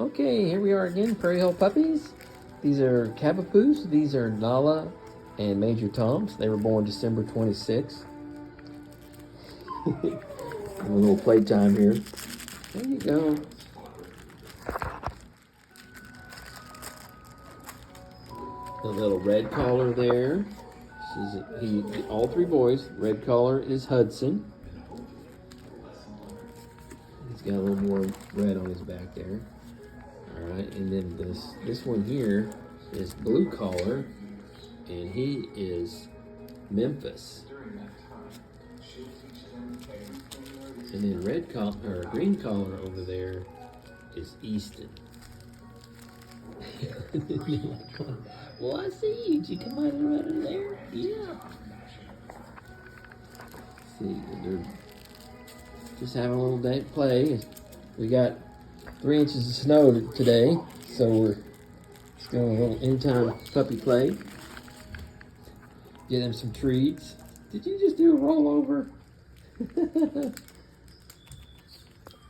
Okay, here we are again, Prairie Hill Puppies. These are Cavapoos. These are Nala and Major Toms. They were born December 26th. A little playtime here. There you go. The little red collar there. All three boys. Red collar is Hudson. He's got a little more red on his back there. All right, and then this one here is blue collar, and he is Memphis. And then green collar over there is Easton. Well, I see you. Did you come out of there? Yeah. See, they're just having a little day play. We got 3 inches of snow today, so we're just doing a little in-time puppy play. Get them some treats. Did you just do a rollover?